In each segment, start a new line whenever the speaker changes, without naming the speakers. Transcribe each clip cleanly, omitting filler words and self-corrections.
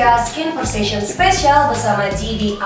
Nivea Skin Conversation spesial bersama GDID.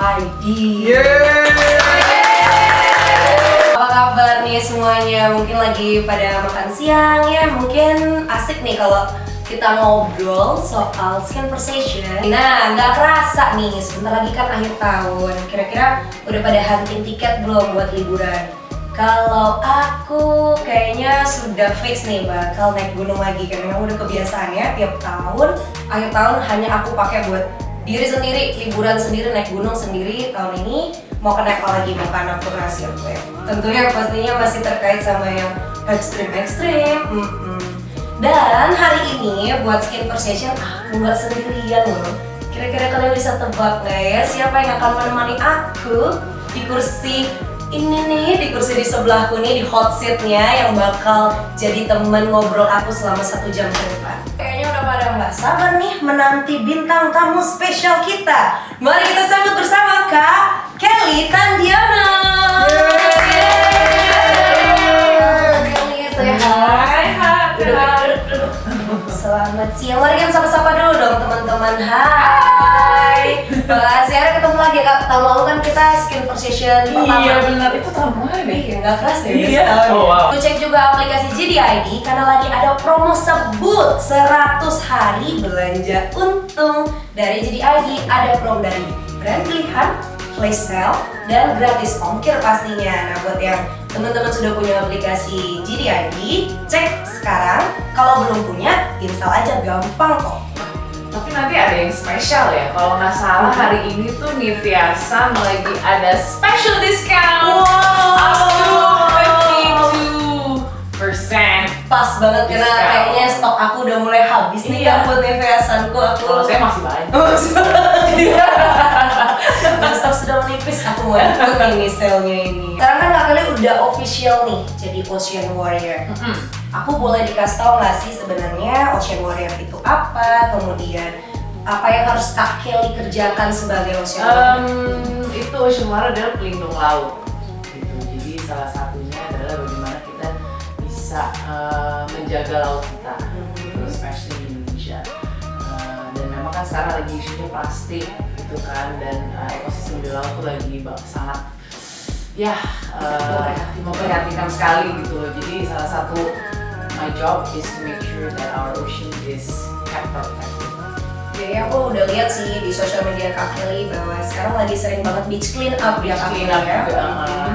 Apa kabar nih semuanya? Mungkin lagi pada makan siang ya, mungkin asik nih kalau kita ngobrol soal Skin Conversation. Nah, nggak kerasa nih, sebentar lagi kan akhir tahun. Kira-kira udah pada hunting tiket belum buat liburan? Kalau aku kayaknya sudah fix nih bakal naik gunung lagi, karena memang udah kebiasaannya tiap tahun akhir tahun hanya aku pakai buat diri sendiri, liburan sendiri, naik gunung sendiri. Tahun ini mau naik apa lagi, mau ke anak rahasia gue. Tentunya pastinya masih terkait sama yang ekstrim. Dan hari ini buat Skin Conversation aku nggak sendirian loh. Kira-kira kalian bisa tebak nggak ya siapa yang akan menemani aku di kursi ini nih, di kursi di sebelahku nih, di hot seatnya yang bakal jadi temen ngobrol aku selama 1 jam ke depan. Kayaknya udah pada nggak sabar nih menanti bintang tamu spesial kita. Mari kita sambut bersama Kak Kelly Tandiana. Kelly, say hi. Duduk. Selamat siang. Mari kita sapa-sapa dulu dong teman-teman. Hai. Makasih, akhirnya ketemu lagi Kak. Tahun lalu kan kita Skin Conversation pertama.
Iya benar, itu tahun kemarin ya?
Iya, nggak keras ya.
Iya. Oh, wow.
Lu cek juga aplikasi GDID karena lagi ada promo sebut 100 hari belanja untung dari GDID. Ada promo dari brand pilihan, flash sale, dan gratis ongkir pastinya. Nah, buat yang teman-teman sudah punya aplikasi GDID, cek sekarang. Kalau belum punya, install aja, gampang kok.
Tapi nanti ada yang spesial ya, kalau nggak salah hari ini tuh Nivea Sun lagi ada special discount. Up to 52%.
Pas banget karena
Discount.
kayaknya stok aku udah mulai habis nih
Iya.
Kak, buat Nivea Sun-ku.
Kalau saya masih banyak.
Stok sudah menipis, aku mau ikut ini sale-nya ini. Sekarang kan Kak Kelly udah official nih jadi Ocean Warrior. Aku boleh dikasih tau nggak sih sebenarnya Ocean Warrior itu apa? Kemudian apa yang harus Kak Kelly kerjakan sebagai Ocean Warrior?
Itu Ocean Warrior adalah pelindung laut. Gitu. Jadi salah satunya adalah bagaimana kita bisa menjaga laut kita, gitu, especially di Indonesia. Dan memang kan sekarang lagi isunya plastik, gitu kan, dan ekosistem di laut tuh lagi sangat memprihatinkan sekali gitu loh. Jadi salah satu my job is to make sure that our ocean is kept protected.
Jadi aku udah lihat sih di sosial media Kak Kelly bahwa sekarang lagi sering banget beach clean up ya Kak
Clean up
Kelly ya.
juga,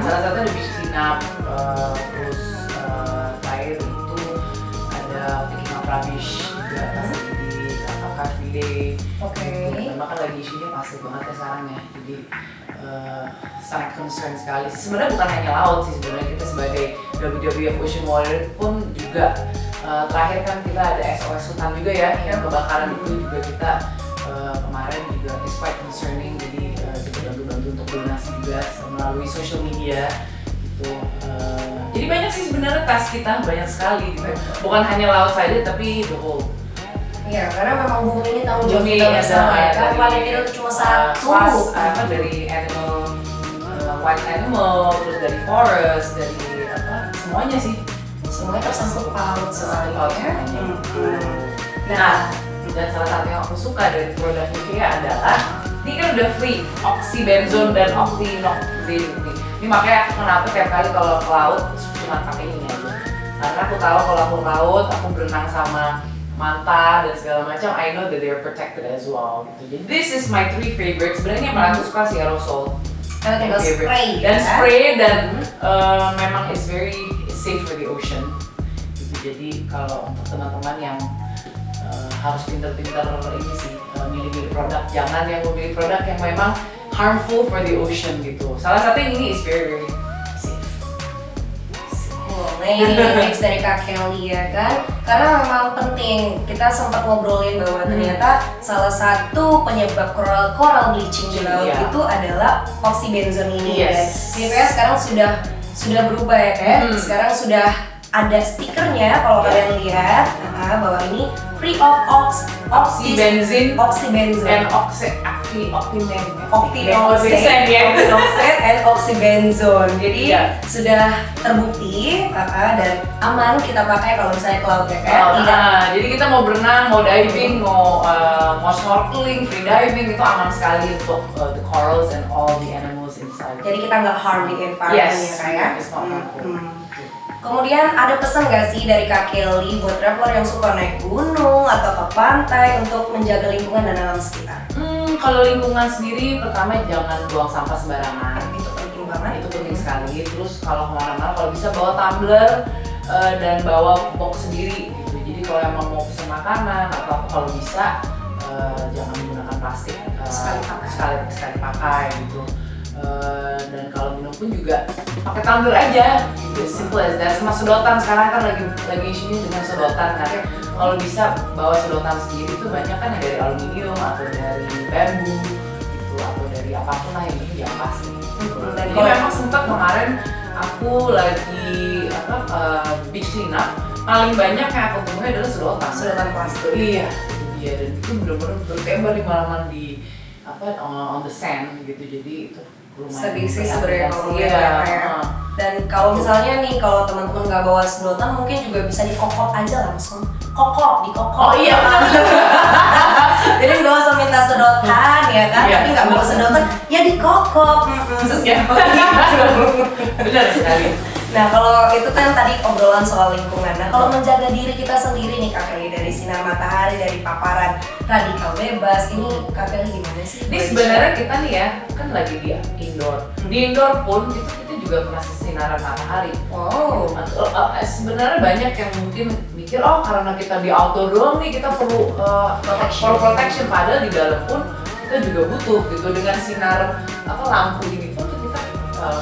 salah satu ada beach clean up, terus terakhir itu ada picking up rubbish juga di Car Free Day.
Oke.
Memang kan lagi isunya pasti banget ya sekarang ya, jadi sangat concern sekali. Sebenarnya bukan hanya laut sih, sebenarnya kita sebagai WWF Ocean Warrior pun juga terakhir kan kita ada SOS hutan juga ya, yang kebakaran itu juga kita kemarin juga is quite concerning, jadi kita bantu-bantu untuk donasi juga melalui social media gitu. Jadi banyak sih sebenarnya task kita, banyak sekali gitu. Bukan hanya laut saja tapi the whole.
Iya, karena memang bumi ini tanggung jawab
Bumi
kita
ada,
bersama ya. Kan
dari,
paling tidak cuma satu.
dari animal, wild animal, terus dari forest, dari semuanya sih.
Semuanya tersangkut paut sekali
Paut
ya.
semuanya.
Nah,
Dan salah satu yang aku suka dari produk Nivea adalah ini kan udah free oxybenzone dan octinoxate. Ini makanya aku kenapa tiap kali kalau ke laut cuma pakai ini aja. Karena aku tahu kalau aku ke laut, aku berenang sama manta dan segala macam, I know that they are protected as well. Gitu. Jadi this is my 3 favorites. Sebenarnya yang paling aku suka sih aerosol.
kita tinggal spray
Dan
ya.
spray dan memang it's very safe for the ocean. Gitu. Jadi kalau untuk teman-teman yang harus pintar-pintar ini sih milih-milih produk, jangan yang memilih produk yang memang harmful for the ocean gitu. Salah satu yang ini is very safe.
Nah ini tips dari Kak Kelly ya kan, karena memang penting. Kita sempat ngobrolin bahwa ternyata salah satu penyebab coral bleaching di laut
Iya.
itu adalah oxybenzone ini.
Yes.
Dan Nivea sekarang sudah berubah ya kayak sekarang sudah ada stikernya kalau kalian lihat bahwa ini free of oxybenzone
Oxybenzone and
Octinoxate and oxybenzone. Jadi sudah terbukti dan aman kita pakai kalau misalnya ke laut ya kan?
Jadi kita mau berenang, mau diving, mau snorkeling, free diving itu aman sekali untuk the corals and all the animals inside.
Jadi kita nggak harm the environment ya kayak.
It's not harmful.
Kemudian ada pesan nggak sih dari Kak Kelly buat traveler yang suka naik gunung atau ke pantai untuk menjaga lingkungan dan alam sekitar?
Kalau lingkungan sendiri, pertama jangan buang sampah sembarangan.
Itu penting banget.
Itu penting sekali. Terus kalau kemana-mana, kalau bisa bawa tumbler dan bawa box sendiri gitu. Jadi kalau emang mau pesan makanan atau kalau bisa jangan menggunakan plastik sekali pakai gitu. Dan kalau minum pun juga pakai tumbler aja, gitu, simple as that. Sama sedotan, sekarang kan lagi isunya dengan sedotan kan. Kalau bisa bawa sedotan sendiri itu banyak kan yang dari aluminium atau dari bambu gitu, atau dari apapun lah, yang penting jangan plastik. Dan kalau memang sempat kemarin aku lagi beach cleanup, paling banyak yang aku temui adalah sedotan plastik. Iya, dan itu benar-benar bertebar di malaman di on the sand gitu, jadi itu
sedih sih sebenarnya kalau ya. Dan kalau misalnya nih, kalau teman-teman nggak bawa sedotan, mungkin juga bisa dikokop aja langsung. Dikokop.
Oh iya.
Jadi nggak usah minta sedotan ya kan, tapi nggak bawa sedotan, ya dikokop.
Benar sekali.
Nah kalau itu kan tadi obrolan soal lingkungan. Nah kalau menjaga diri kita sendiri nih Kak Kelly, dari sinar matahari, dari paparan radikal bebas, ini Kak Kelly gimana sih?
Ini sebenarnya kita nih ya, kan lagi di indoor. Di indoor pun kita juga kena sinaran matahari. Sebenarnya banyak yang mungkin mikir, karena kita di outdoor doang nih kita perlu protection. Padahal di dalam pun kita juga butuh gitu, dengan sinar lampu ini pun kita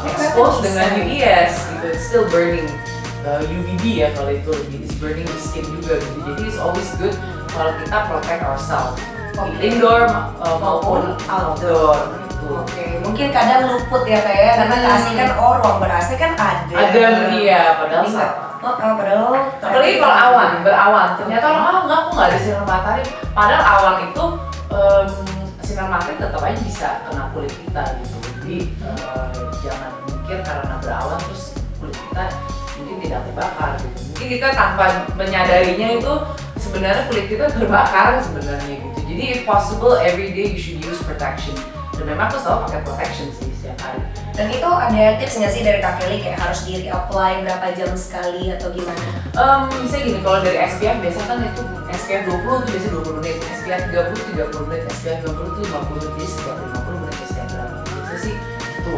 expose dengan UVS gitu, it's still burning UVB ya, kalau itu it's burning the skin juga gitu. Jadi it's always good kalau kita protect ourselves indoor maupun outdoor gitu.
Mungkin kadang luput ya kayak karena keasikan ruang ber-AC kan ada.
Padahal apalagi kalau berawan, ternyata orang enggak, aku nggak ada sinar matahari. Padahal awan itu sinar matahari tetap aja bisa kena kulit kita gitu. Jadi jangan mikir karena berawan terus kulit kita mungkin tidak terbakar gitu. Mungkin kita tanpa menyadarinya itu sebenarnya kulit kita terbakar sebenarnya gitu. Jadi if possible every day you should use protection. Dan memang aku selalu pakai protection sih setiap hari.
Dan itu ada tips nggak sih dari Kak Kelly kayak harus di reapply berapa jam sekali atau gimana?
Misalnya gini, kalau dari SPF biasa kan itu SPF 20 itu biasa 20 menit, SPF 30 menit, SPF 50 itu 50 menit, jadi setiap 50 menit setiap berapa biasa sih itu.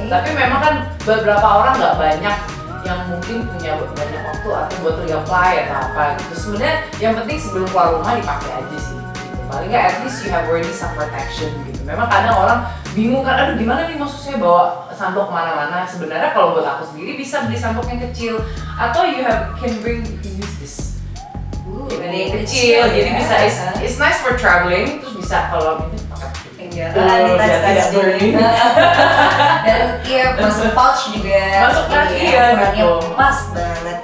Tapi memang kan beberapa orang nggak banyak yang mungkin punya banyak waktu atau buat reapply atau apa gitu. Sebenarnya yang penting sebelum keluar rumah dipakai aja sih gitu. Paling nggak at least you have already some protection gitu. Memang kadang orang bingung kan, aduh gimana nih maksud saya bawa sandok kemana-mana. Sebenarnya kalau buat aku sendiri bisa beli sandok yang kecil, atau you can use this yang kecil, jadi bisa it's nice for traveling, terus bisa kalau ini pakai
tidak burning. Dan masuk pouch juga,
masuk kaki
gitu. Pas banget.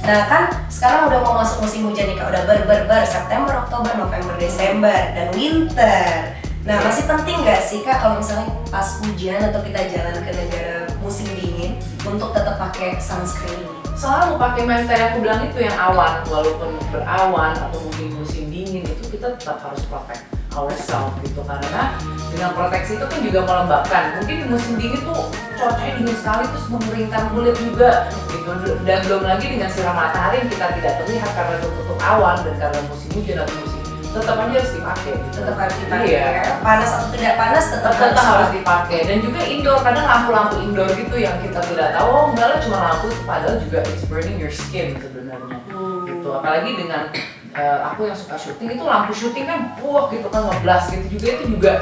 Nah kan sekarang udah mau masuk musim hujan nih Kak, udah ber September, Oktober, November, Desember, dan winter. Nah masih penting nggak sih Kak kalau misalnya pas hujan atau kita jalan ke negara musim dingin untuk tetap pakai sunscreen ini?
Soalnya mau pakai tadi aku bilang itu yang awan, walaupun berawan atau mungkin musim dingin itu kita tetap harus protect ourselves gitu, karena dengan proteksi itu kan juga melembabkan. Mungkin di musim dingin tuh cuacanya dingin sekali terus mengeringkan kulit juga gitu, dan belum lagi dengan sinar matahari yang kita tidak terlihat karena tertutup awan dan karena musim hujan atau musim, tetap aja harus dipakai gitu.
Tetap harus dipakai ya. Panas atau tidak panas tetap
harus dipakai. Dan juga indoor, kadang lampu-lampu indoor gitu yang kita tidak tahu, enggak lah cuma lampu, padahal juga it's burning your skin sebenarnya gitu. Apalagi dengan aku yang suka syuting, itu lampu syuting kan gitu kan ngeblas gitu juga, itu juga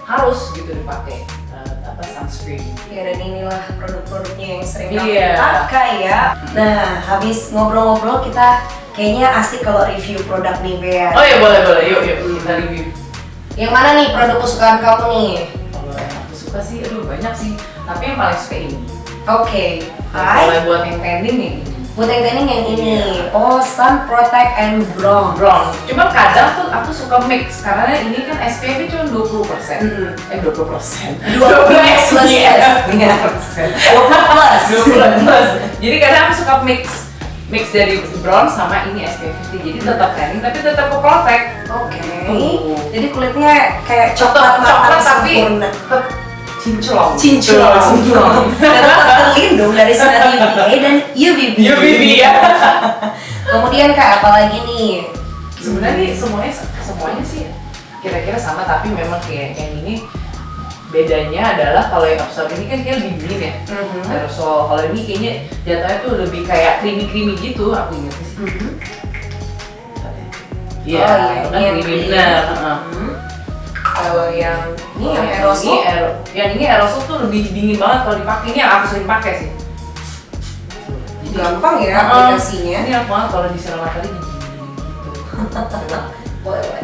harus gitu dipakai sunscreen.
Dan inilah produk-produknya yang sering kami pakai ya. Nah habis ngobrol-ngobrol kita kayaknya asik kalau review produk Nivea.
Oh ya boleh, yuk kita review.
Yang mana nih produk kesukaan kamu nih?
Kalau yang aku suka sih, banyak sih, tapi yang paling suka ini.
Kalau
buat yang trending nih,
Buat yang tanning yang ini. Oh, Sun Protect and Bronze.
Bronze. Cuma kadang tuh aku suka mix karena ini kan SPF-nya cuma 20%. 20%.
20 plus
Iya.
20 plus.
20 plus. Jadi kadang aku suka mix dari bronze sama ini SPF 50. Jadi tetap tanning tapi tetap protect.
Oke. Jadi kulitnya kayak coklat matang
tapi
sempurna.
tetap cinclong.
Dan tetap terlindung dari sinar UVA dan UVB.
UVB ya.
Kemudian Kak, apa lagi nih?
Sebenarnya semuanya sih kira-kira sama, tapi memang kayak yang ini bedanya adalah kalau yang Absol ini kan kayak lebih dingin ya. Aerosol. Kalau ini kayaknya jatuhnya tuh lebih kayak creamy gitu, aku ingat sih. Iya, itu kan creamy benar.
Kalau yang ini yang aerosol,
yang ini aerosol tuh lebih dingin banget kalau dipakai. Ini yang aku sering pakai sih.
gampang ya aplikasinya.
Ini aku banget kalau disiram matahari dingin gitu.
Boleh.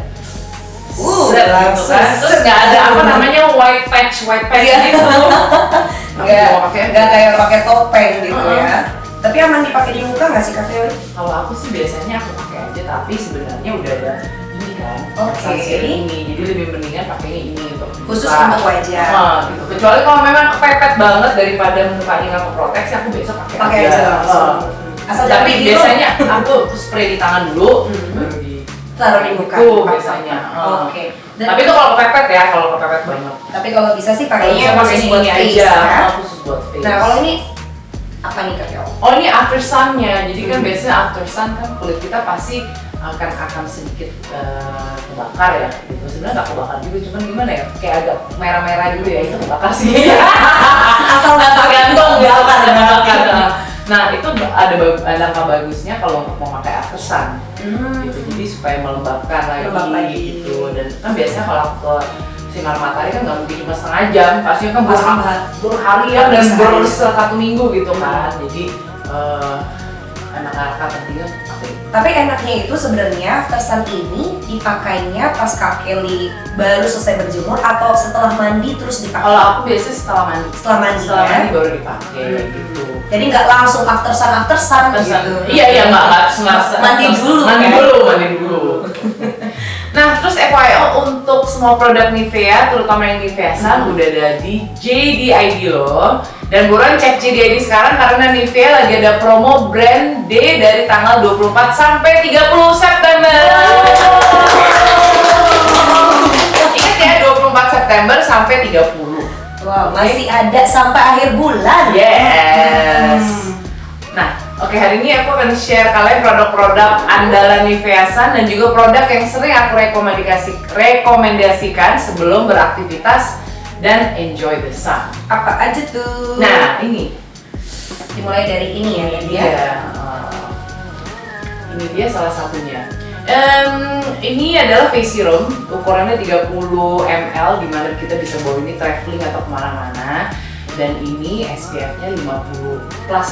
Gitu kan. Terus nggak ada apa namanya white patch gitu.
Nggak kayak pakai topeng gitu ya. Tapi aman dipakai di muka nggak sih Kak Dewi?
Kalau aku sih biasanya aku pakai aja, tapi sebenarnya udah ada ini kan.
Oke.
Ini, jadi lebih mendingan pakainya ini untuk
Khusus untuk wajah.
Gitu. Kecuali kalau memang kepepet banget daripada mukanya nggak keproteksi, aku biasa pakai
aja langsung. Asal
tapi
jangan
biasanya aku spray di tangan dulu, baru
taruh di muka.
Itu biasanya.
Oke.
Tapi itu kalau kepepet ya, kalau kepepet banget.
Tapi kalau bisa sih
Kalau
pakainya
bisa pakai
khusus buat
ini
face
aja,
ya.
khusus buat face.
Nah kalau ini apa nih Kak Dewi?
Oh ini after sun-nya, jadi kan biasanya after sun kan kulit kita pasti akan sedikit kebakar ya gitu. Sebenarnya nggak kebakar juga, cuman gimana ya, kayak agak merah-merah gitu ya, itu kebakar sih.
Asal nggak
tergantung
nggak
bakar. Nah itu ada langkah bagusnya kalau untuk memakai after sun gitu, jadi supaya melembabkan lagi gitu. Dan kan biasanya kalau aku ke sinar matahari kan nggak mungkin cuma setengah jam, pastinya kan berharian dan satu minggu gitu kan. Jadi emang langkah pentingnya pakai.
Tapi enaknya itu sebenarnya after sun ini dipakainya pas Kak Kelly baru selesai berjemur atau setelah mandi terus dipakai?
Kalau aku biasanya setelah mandi.
Setelah mandi
Baru dipakai gitu.
Jadi nggak langsung after sun gitu.
Iya nggak
Mandi dulu.
Mandi dulu. Nah terus FYI untuk semua produk Nivea, terutama yang Nivea Sun udah ada di JD.ID loh. Dan buruan cek JD.ID sekarang karena Nivea lagi ada promo brand day dari tanggal 24 sampai 30 September. Ingat ya, 24 September sampai 30.
Wow, masih ada sampai akhir bulan.
Yes. Nah, oke, hari ini aku akan share kalian produk-produk andalan Nivea Sun dan juga produk yang sering aku rekomendasikan sebelum beraktivitas dan enjoy the sun.
Apa aja tuh?
Nah, ini
dimulai dari ini ya, dia.
Ini dia salah satunya. Ini adalah face serum, ukurannya 30 ml, dimana kita bisa bawa ini traveling atau kemana-mana. Dan ini SPF-nya 50 plus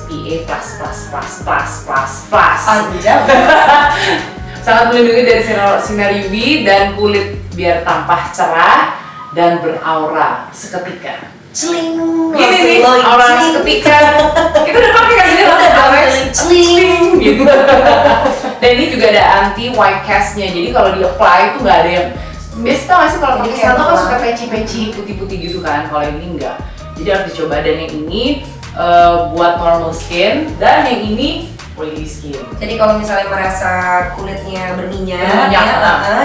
PA plus.
Panjang.
Sangat melindungi dari sinar UV dan kulit biar tampak cerah dan beraura seketika.
Celing.
Gini nih, aura seketika. Kita udah pakai kan ini
celing
gitu. Dan ini juga ada anti white cast-nya. Jadi kalau di-apply itu nggak ada yang biasa, tau gak sih kalau pakai satu kan suka peci-peci putih-putih gitu kan. Kalau ini enggak. Jadi harus dicoba. Dan yang ini buat normal skin dan yang ini oily skin.
Jadi kalau misalnya merasa kulitnya berminyak,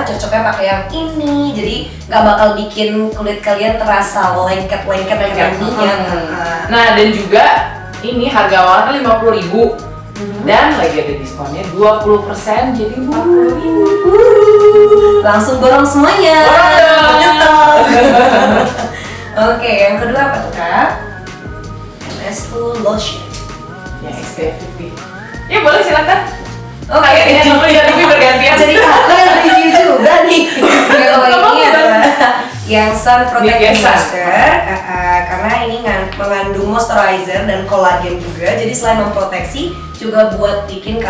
cocoknya pakai yang ini. Jadi nggak bakal bikin kulit kalian terasa lengket dengan minyak.
Nah dan juga ini harga awalnya 50.000 dan lagi ada diskonnya 20%, jadi 40.000.
Langsung borong semuanya. Oke, yang kedua apa tuh Kak? MS2 lotion.
Ya SPF 50. Ya boleh silakan.
Oke,
kayaknya kamu lihat TV bergantian.
Jadi aku yang review juga nih. Kalau ini adalah yang Sun Protect Moisture, karena ini mengandung moisturizer dan kolagen juga. Jadi selain memproteksi, juga buat bikin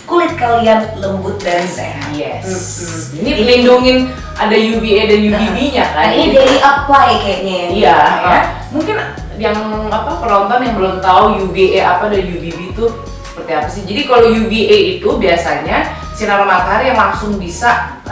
kulit kalian lembut dan sehat.
Yes. Ini melindungin ada UVA dan UVB-nya kan.
Nah, ini daily apply kayaknya ya.
Iya. Mungkin yang penonton yang belum tahu UVA apa dan UVB itu seperti apa sih. Jadi kalau UVA itu biasanya sinar matahari yang langsung bisa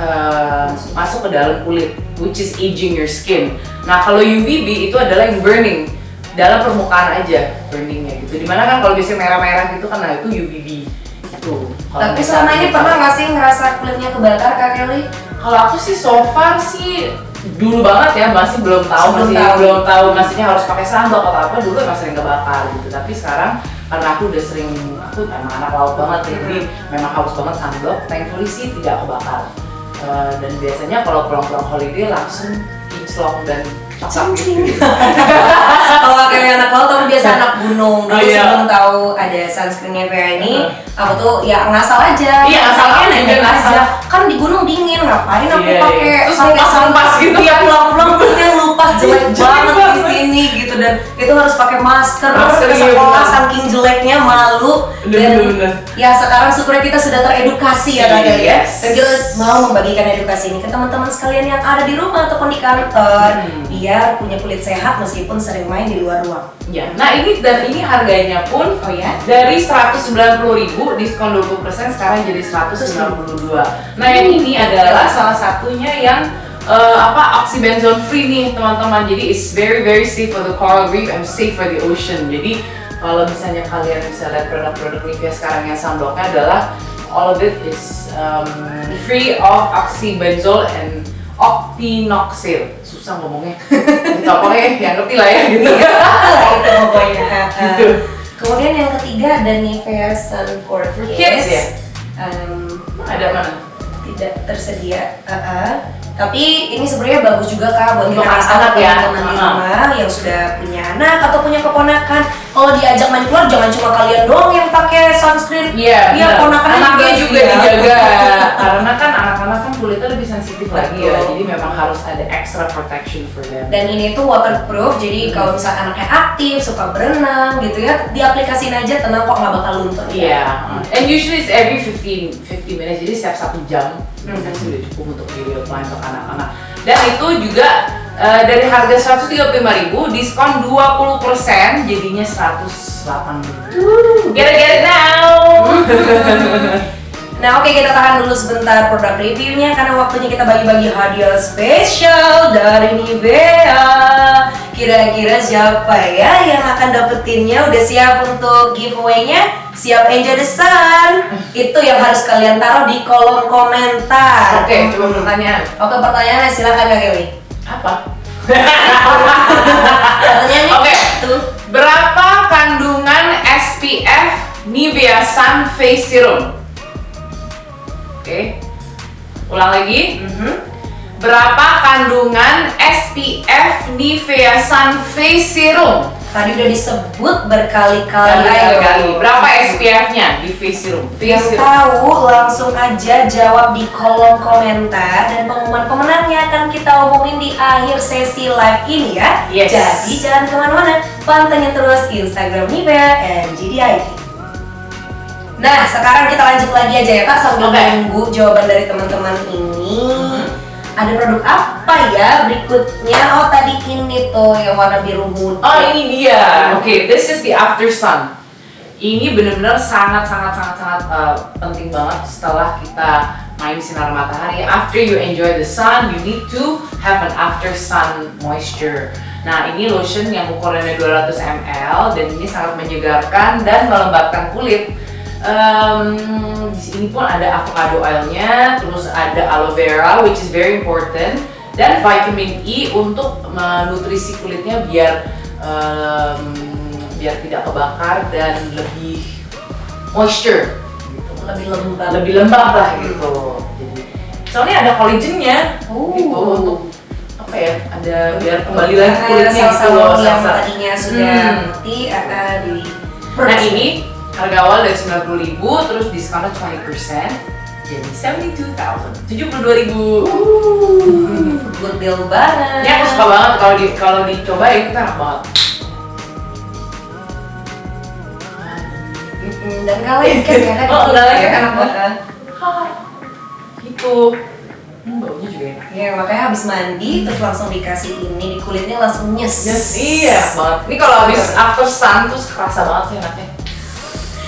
masuk ke dalam kulit, which is aging your skin. Nah kalau UVB itu adalah yang burning, dalam permukaan aja burningnya gitu. Dimana kan kalau biasanya merah-merah gitu kan, nah itu UVB itu.
Tapi selama ini pernah nggak sih ngerasa kulitnya kebakar Kak Kelly?
Kalau aku sih so far sih dulu banget ya, masih belum tahu, maksudnya harus pakai sunblock atau apa, dulu emang sering kebakar gitu. Tapi sekarang karena aku udah sering, aku emang anak laut banget ya, jadi memang harus banget sunblock. Thankfully sih tidak kebakar. Dan biasanya kalau pulang-pulang holiday langsung kinclong dan cakap gitu.
Kalau kayak anak laut, tapi biasa anak gunung. Dulu sebelum tahu ada sunscreennya Vera ini, aku tuh ya ngasal aja.
Iya, ngasal
aja. Kan di gunung dingin, ngapain aku pakai
terus lepas gitu.
Iya, pulang-pulang kulitnya lupas jelek banget di sini gitu, dan itu harus pakai masker ke sekolah saking jeleknya, malu. Dan ya sekarang syukurnya kita sudah teredukasi ya Kak ya. Dan kita mau membagikan edukasi ini ke teman-teman sekalian yang ada di rumah ataupun di kantor, biar punya kulit sehat meskipun sering main di luar ruang.
Ya, nah ini harganya pun dari 190.000 diskon 20% sekarang jadi 192. Nah yang ini adalah salah satunya yang oxybenzone free nih teman-teman. Jadi it's very very safe for the coral reef and safe for the ocean. Jadi kalau misalnya kalian bisa lihat produk-produk Nivea sekarang yang sunblocknya adalah all of it is free of oxybenzone and octinoxyl. Susah ngomongnya. Gitu pokoknya yang ngerti lah ya gitu.
Itu pokoknya. Gitu. Kemudian yang ketiga ada Nivea Sun for Kids.
Ya? Ada mana?
Tidak tersedia. Tapi ini sebenarnya bagus juga Kak buat
untuk
kita
anak ya,
teman-teman di rumah yang sudah punya anak atau punya keponakan. Kalau diajak main keluar jangan cuma kalian doang yang pakai sunscreen.
Iya,
ponakannya
juga dijaga. Karena kan anak-anak kan kulitnya lebih sensitif lagi ya. Jadi memang harus ada extra protection for them.
Dan ini tuh waterproof. Jadi kalau misalnya anaknya aktif, suka berenang gitu ya, diaplikasiin aja, tenang kok nggak bakal luntur.
Iya. And usually it's every 50 minutes. Jadi setiap 1 jam sudah cukup untuk video apply untuk anak-anak. Dan itu juga dari harga 135.000 diskon 20% jadinya 108.000. Get it now.
Nah oke, kita tahan dulu sebentar produk reviewnya karena waktunya kita bagi-bagi hadiah spesial dari Nivea. Kira-kira siapa ya yang akan dapetinnya? Udah siap untuk giveaway-nya? Siap enjoy the sun? Itu yang harus kalian taruh di kolom komentar.
Oke, coba pertanyaan.
Oke, pertanyaannya silakan Kak Kelly.
Apa?
Pertanyaannya tuh.
Berapa kandungan SPF Nivea Sun Face Serum? Oke, ulang lagi. Berapa kandungan SPF Nivea Sun Face Serum?
Tadi udah disebut berkali-kali.
Berapa SPF-nya di face serum?
Yang tahu langsung aja jawab di kolom komentar, dan pengumuman pemenangnya akan kita umumin di akhir sesi live ini ya.
Yes.
Jadi jangan kemana-mana, pantengin terus Instagram Nivea NGDIT. Nah sekarang kita lanjut lagi aja ya Kak, sambil menunggu jawaban dari teman-teman ini. Ada produk apa ya berikutnya? Oh tadi ini tuh yang warna biru muda.
Oh ini dia. Oke, this is the After Sun. Ini benar-benar sangat penting banget setelah kita main sinar matahari. After you enjoy the sun, you need to have an after sun moisture. Nah ini lotion yang ukurannya 200 ml dan ini sangat menyegarkan dan melembabkan kulit. Di sini pun ada avocado oilnya, terus ada aloe vera, which is very important, dan vitamin E untuk menutrisi kulitnya biar tidak kebakar dan lebih moisture, gitu. lebih lembab lah gitu. Jadi soalnya ada collagennya, gitu untuk apa ya? Ada biar kembali lagi kulitnya gitu loh.
Yang tadinya sudah mati akan di.
Nah ini harga awal dari 90.000, terus diskonnya 20%, jadi 72.000.
Good deal banget.
Ini aku suka banget kalau dicobain, itu enak banget.
Dan nggak lengket ya kan?
Oh, nggak lengket,
enak banget.
Gitu. Baunya juga enak.
Ya makanya habis mandi terus langsung dikasih ini di kulitnya langsung nyes.
Iya banget. Ini kalau habis after sun terus kerasa banget sih enaknya.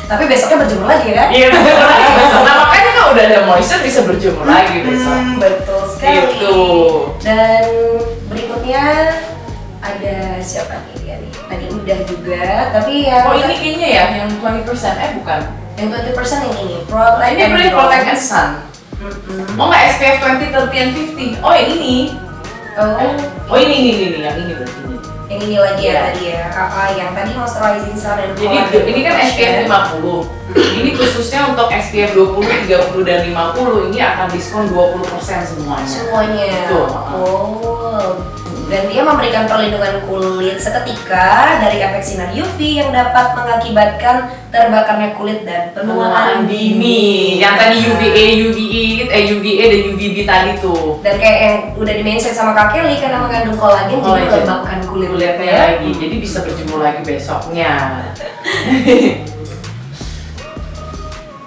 Tapi besoknya berjemur lagi kan?
Iya, berjemur lagi besok. Nah makanya kan udah ada moisture bisa berjemur lagi besok.
Betul sekali.
Gitu.
Dan berikutnya ada siapa nih dia nih? Tadi udah juga, tapi yang
Oh ini kayaknya ya yang 20% bukan?
yang 20% yang ini Protect
Ini
and
beli
Grow.
Protect and Sun. Mau nggak SPF 20, 30, and 50? Oh yang ini.
Oh,
Oh ini yang ini berarti ini.
yang ini lagi ya
Iya.
tadi ya. Yang tadi moisturizing sun and
Jadi
collagen
ini kan SPF 50. Ini khususnya untuk SPF 20, 30, dan 50 ini akan diskon 20% semuanya.
semuanya.
Betul.
Oh. Dan dia memberikan perlindungan kulit seketika dari efek sinar UV yang dapat mengakibatkan terbakarnya kulit dan penuaan dini.
Yang tadi UVA dan UVB tadi tuh.
Dan kayak yang udah di-mention sama Kak Kelly karena mengandung kolagen jadi
Kolagen.
melembabkan kulit
Kulitnya lagi, jadi bisa berjemur lagi besoknya.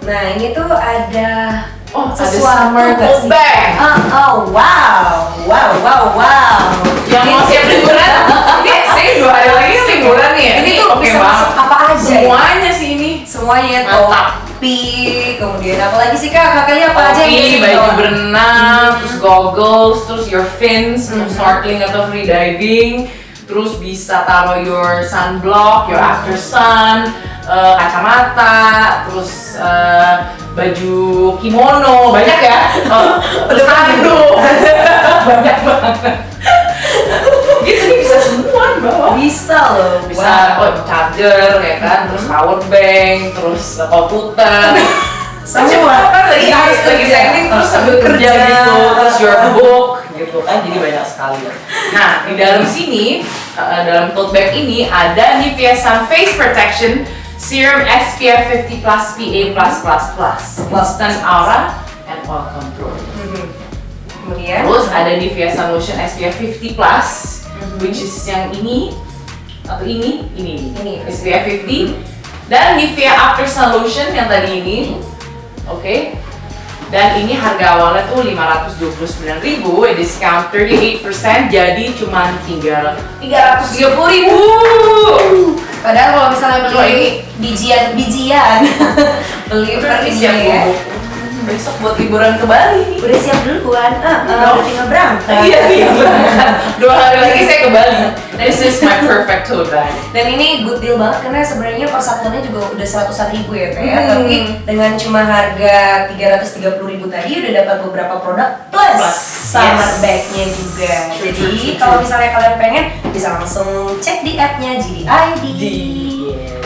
Nah ini tuh ada
Ada
sesuatu
summer
nggak
tote
sih?
bag.
Wow.
Yang mau siap liburan, ini saya 2 hari lagi liburan nih ya.
Ini tuh
oke
bisa
banget.
masuk apa aja ya?
Semuanya sih ini.
Semuanya
Mantap.
topi, kemudian apa lagi sih Kak Kelly apa aja yang
Topi,
biasa
baju
dibawa?
berenang, terus goggles, terus your fins untuk snorkeling atau free diving, terus bisa taruh your sunblock, your after sun, kacamata, terus baju kimono, banyak ya? Terus handuk, banyak banget. Gitu nih bisa semua di bawah.
Bisa loh.
Bisa charger ya kan, terus power bank, terus komputer.
Semua.
Kan lagi
Iya, harus
lagi
kerja.
setting terus sambil kerja gitu, terus your book gitu kan, jadi banyak sekali. Nah di dalam sini dalam tote bag ini ada Nivea Sun Face Protection Serum SPF 50 plus PA+++, Instant Aura and Oil Control.
Kemudian
Terus ada Nivea Sun Lotion SPF 50 plus, which is yang ini atau ini SPF 50, dan Nivea After Sun Lotion yang tadi ini. Oke. Dan ini harga awalnya tuh 529.000, discount 38% jadi cuma 330.000.
padahal kalau misalnya
Oh,
beli bijian beli per
Berarti
ini
siap
ya.
besok buat liburan ke Bali.
Udah siap duluan, udah tinggal berangkat.
Iya, 2 hari lagi saya ke Bali. This is my perfect tote bag.
Dan ini good deal banget karena sebenarnya persatuannya juga udah 100-an ribu ya Kak ya. Tapi dengan cuma harga 330.000 tadi udah dapat beberapa produk plus summer
Yes.
bag-nya juga.
True,
Jadi
true, true,
kalau
true.
misalnya kalian pengen bisa langsung cek di app-nya GDID.
Yes.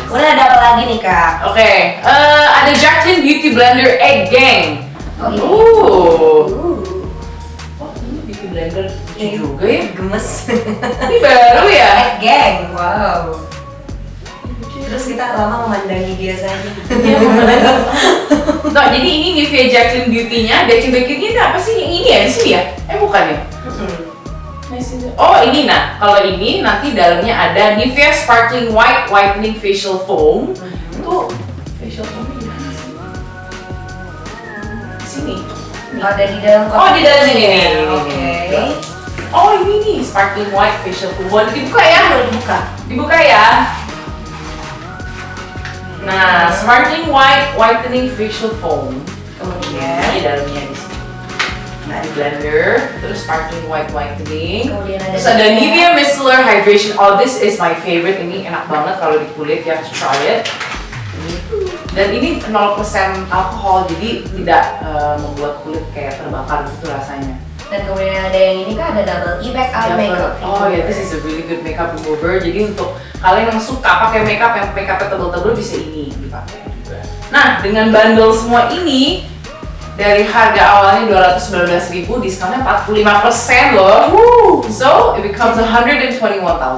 Kemudian ada apa lagi nih Kak?
Oke, ada Jaclyn Beauty Blender Egg Gang.
Oh ini.
Oh ini Beauty Blender juga ya?
Gemes.
Ini baru ya?
Egg gang, wow. Terus kita lama memandangi dia saja.
Nah, jadi ini Nivea Jaclyn Beauty-nya, Jaclyn Beauty-nya itu apa sih? Yang ini ya? Di sini ya? Bukan ya? Oh ini, nah kalau ini nanti dalamnya ada Nivea Sparkling White Whitening Facial Foam. Itu facial foam di mana sih? Sini.
Ada di dalam kotak.
Oh, di dalam sini nih.
Oke.
Oh ini nih Sparkling White Facial Foam. Boleh dibuka ya?
Boleh dibuka.
Dibuka ya. Nah, Sparkling White Whitening Facial Foam.
Kemudian
Ini dalamnya di sini. Nah, di blender, terus Sparkling White Whitening.
Kemudian ada
Terus ada Nivea Micellar Hydration. Oh, this is my favorite. Ini enak banget kalau di kulit, you have to try it. Dan ini 0% alkohol, jadi tidak membuat kulit kayak terbakar gitu rasanya.
Dan kemudian ada yang ini kan ada double e-back eye makeup.
Oh ya, this is a really good makeup remover. Jadi untuk kalian yang suka pakai makeup yang makeupnya tebel-tebel bisa ini dipakai juga. Nah, dengan bundle semua ini dari harga awalnya 219.000, diskonnya 45% loh. So it becomes 121.000.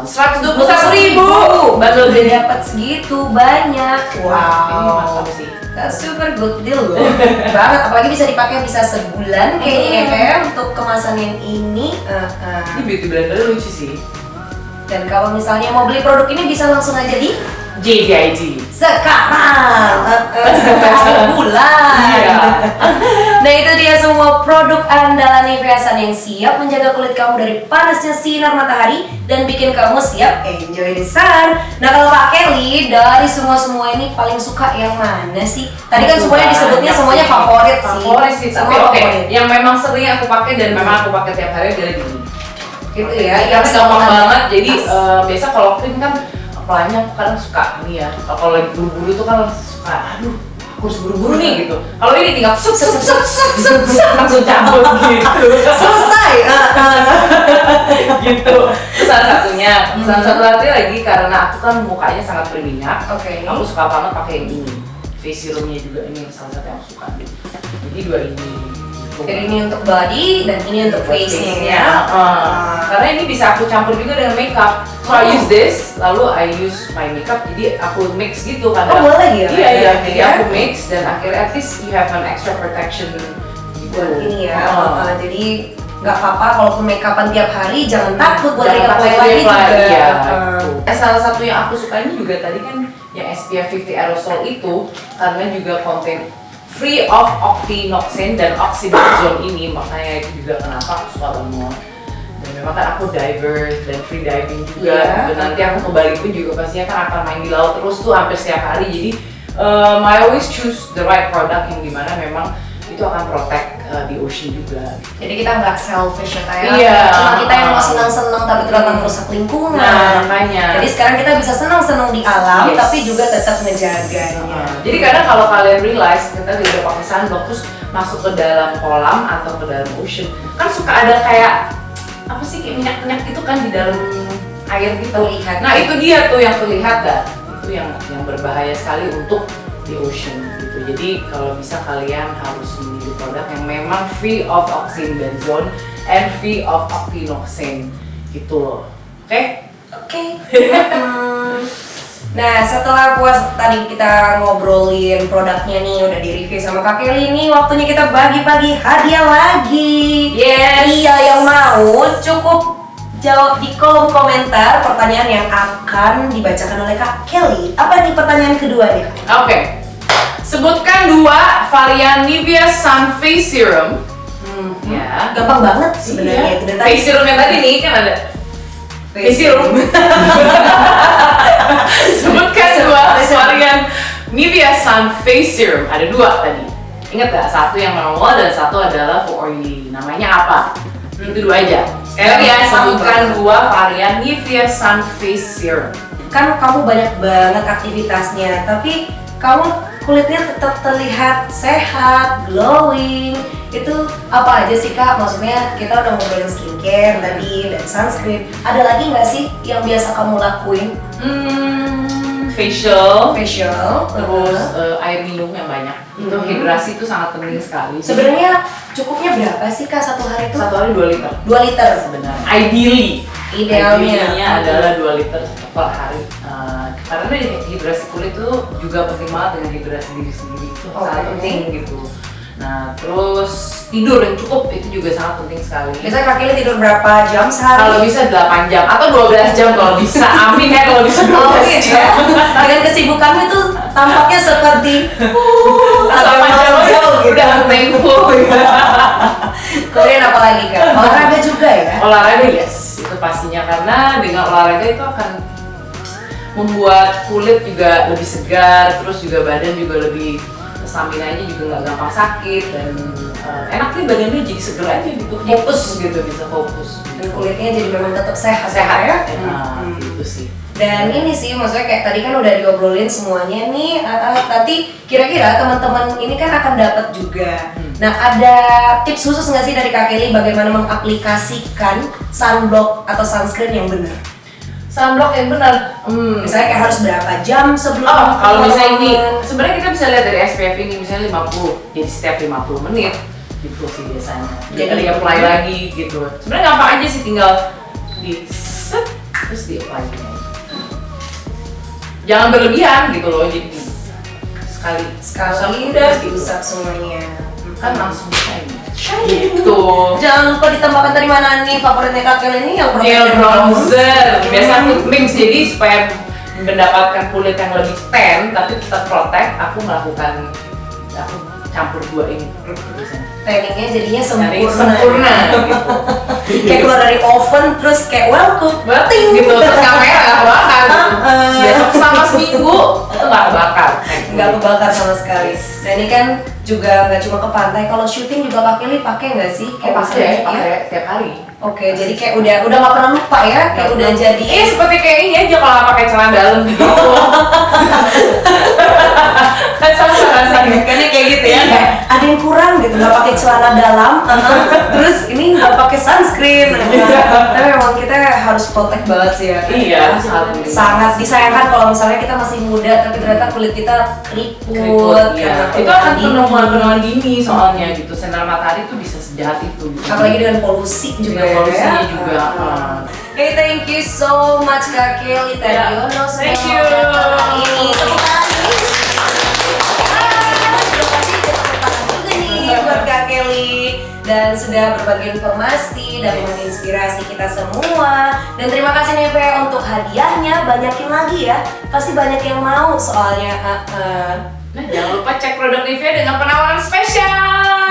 121.000 bundle
Udah
ini.
dapat segitu banyak.
Ini
Wow.
mantap sih.
That's super good deal loh. Banget, apalagi bisa dipakai bisa sebulan kayaknya ya kayak untuk kemasan yang ini.
Ini beauty blender lucu sih.
Dan kalau misalnya mau beli produk ini bisa langsung aja di
JDID.
sekarang sekarang bulan.
Iya.
Nah itu dia semua produk andalan Nivea Sun yang siap menjaga kulit kamu dari panasnya sinar matahari dan bikin kamu siap enjoy the sun. Nah kalau Kak Kelly, dari semua ini paling suka yang mana sih? Tadi kan semuanya disebutnya semuanya favorit sih.
Favorit sih, tapi
Semua
oke.
favorit.
Yang memang sering aku pakai dan memang aku pakai tiap hari adalah gini.
Gitu ya,
Yang gampang banget. Jadi
tas.
biasa kalau krim kan apalagi aku kadang suka ini ya. Kalau lagi buru-buru tuh kan suka aduh aku harus buru-buru nih gitu. Kalau ini tinggal set langsung cabut gitu.
Selesai.
Gitu. Itu salah satunya. Salah satu lagi karena aku kan mukanya sangat berminyak.
Oke.
Aku suka banget pakai yang ini. Face serumnya juga ini salah satu yang aku suka. Jadi dua ini.
Jadi ini untuk body dan ini untuk face-nya ya.
Karena ini bisa aku campur juga dengan makeup. So I use this, lalu I use my makeup. Jadi aku mix gitu kan.
Oh boleh ya?
Iya. Jadi aku mix dan akhirnya at least you have an extra protection. Gitu.
Ini ya. Jadi nggak apa-apa kalaupun makeupan tiap hari, jangan takut buat
Jangan
makeup
takut
lagi juga.
Iya. Salah satu yang aku suka ini juga tadi kan yang SPF 50 aerosol itu karena juga konten free of octinoxin dan oxybenzone ini, makanya itu juga kenapa aku suka banget. Dan memang kan aku diver dan free diving juga.
Iya.
Dan nanti aku ke Bali pun juga pastinya kan akan main di laut terus tuh hampir setiap hari. Jadi I always choose the right product yang dimana memang itu akan protect di ocean juga.
Jadi kita nggak selfish ya kayak.
Iya.
Cuma kita yang mau senang-senang tapi ternyata merusak lingkungan.
Nah, makanya.
Jadi sekarang kita bisa senang-senang di alam,
Yes.
tapi juga tetap ngejaganya.
Jadi kadang kalau kalian realize kita udah pakai sunblock terus masuk ke dalam kolam atau ke dalam ocean, kan suka ada kayak apa sih kayak minyak-minyak gitu kan di dalam air gitu.
Terlihat.
Nah itu dia tuh yang terlihat kan, itu yang berbahaya sekali untuk di ocean gitu. Jadi kalau bisa kalian harus memilih produk yang memang free of oxybenzone and free of octinoxin gitu loh. Oke?
Oke. Nah setelah puas tadi kita ngobrolin produknya nih udah di review sama Kak Kelly nih, waktunya kita bagi-bagi hadiah lagi.
Yes.
Iya yang mau cukup jawab di kolom komentar pertanyaan yang akan dibacakan oleh Kak Kelly. Apa nih pertanyaan kedua nih?
Oke. Sebutkan 2 varian Nivea Sun Face Serum. Ya.
Gampang banget sebenarnya
Iya.
itu dan
Face serum yang tadi nih kan ada face serum. Sebutkan 2 varian Nivea Sun Face Serum. Ada 2 tadi. Ingat gak? Satu yang normal dan satu adalah for oily. Namanya apa? Itu 2 aja. Sekali lagi ya, sebutkan 2 varian Nivea Sun Face Serum.
kan kamu banyak banget aktivitasnya, tapi kamu kulitnya tetap terlihat sehat, glowing. Itu apa aja sih Kak? Maksudnya kita udah ngobrolin skincare tadi dan sunscreen. Ada lagi nggak sih yang biasa kamu lakuin?
Facial,
Terus
air minum yang banyak. Itu hidrasi itu sangat penting sekali.
sebenarnya cukupnya berapa sih Kak satu hari itu?
Satu hari 2 liter
2 liter
sebenarnya. Ideally
idealnya.
adalah 2 liter per hari. Karena hidrasi kulit itu juga penting banget dengan hidrasi diri sendiri itu sangat penting gitu. Nah terus tidur yang cukup itu juga sangat penting sekali.
Biasanya Kak Kelly tidur berapa jam sehari?
Kalau bisa 8 jam atau 12 jam kalau bisa. Amin ya kalau bisa 12 jam.
Dengan kesibukanmu itu tampaknya seperti
8 jam aja udah thankful.
Kemudian apa lagi Kak? Olahraga juga ya?
Olahraga yes, itu pastinya karena dengan olahraga itu akan membuat kulit juga lebih segar, terus juga badan juga lebih stamina-nya juga nggak gampang sakit dan enak nih badannya jadi seger aja gitu, fokus gitu, bisa fokus.
Dan kulitnya jadi memang tetap sehat
Ya?
ya?
Gitu sih.
Dan ini sih maksudnya kayak tadi kan udah diobrolin semuanya nih, nanti kira-kira teman-teman ini kan akan dapat juga. Nah ada tips khusus nggak sih dari Kak Kelly bagaimana mengaplikasikan sunblock atau sunscreen yang benar?
Sunblock yang benar.
Misalnya kayak harus berapa jam sebelum
Kalau misalnya ini,
keluar?
sebenarnya kita bisa lihat dari SPF ini misalnya 50, jadi setiap 50 menit gitu sih biasanya. Jadi apply lagi gitu. Sebenarnya gampang aja sih, tinggal di set terus di apply gitu. Jangan berlebihan gitu loh, jadi sekali
udah diusap semuanya.
kan langsung shine.
Gitu. Jangan lupa ditambahkan tadi mana nih favoritnya Kak Kelly ini yang
Nail bronzer. Biasa aku mix jadi supaya mendapatkan kulit yang lebih tan tapi tetap protect, aku campur dua ini biasanya.
Tanningnya jadinya
Jadi
sempurna.
sempurna gitu.
Kayak keluar dari oven terus kayak well cooked.
Ting gitu, terus kamera nggak kebakar gitu. Besok selama seminggu itu nggak kebakar.
Nggak kebakar sama sekali. Nah ini kan juga nggak cuma ke pantai, kalau syuting juga Kak Kelly pakai nggak sih? Kayak misalnya,
pakai tiap hari.
Oke, jadi kayak udah nggak pernah lupa ya, kayak udah jadi.
Seperti kayak ini aja kalau nggak pakai celana dalam gitu. Kan sama rasanya.
Kayaknya kayak gitu ya. Kayak ada yang kurang gitu, nggak pakai celana dalam, terus ini nggak pakai sunscreen. Tapi memang kita harus protect banget sih ya.
Iya,
sangat disayangkan kalau misalnya kita masih muda tapi ternyata kulit kita keriput.
Iya. Itu akan penuaan dini soalnya gitu. Sinar matahari itu bisa sejahat itu. Gitu.
Apalagi dengan polusi juga.
Polusinya juga.
Hey, thank you so much Kak Kelly Tadiono sudah
Thank you.
datang hari ini. Tepuk tangan nih. Terima kasih, tepuk tangan juga nih buat Kak Kelly dan sudah berbagi informasi dan menginspirasi kita semua. Dan terima kasih nih Ve untuk hadiahnya, banyakin lagi ya. Pasti banyak yang mau soalnya.
Nah, jangan lupa cek produk Nivea dengan penawaran spesial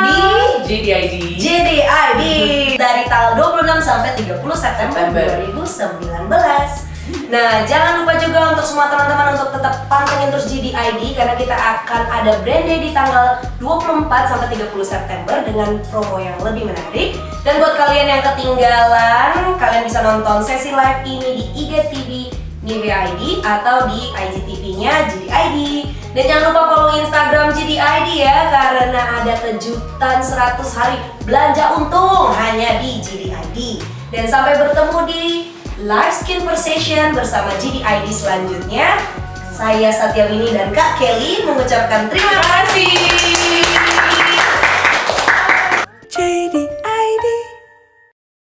Di
JDID
dari tanggal 26 sampai 30 September 2019. Nah, jangan lupa juga untuk semua teman-teman untuk tetap pantengin terus JDID karena kita akan ada brand day di tanggal 24 sampai 30 September dengan promo yang lebih menarik. Dan buat kalian yang ketinggalan, kalian bisa nonton sesi live ini di IGTV Nivea ID atau di IGTV-nya JDID. Dan jangan lupa follow Instagram JDID ya karena ada kejutan 100 hari belanja untung hanya di JDID. Dan sampai bertemu di live skin conversation bersama JDID selanjutnya. Saya Satyawini dan Kak Kelly mengucapkan terima kasih.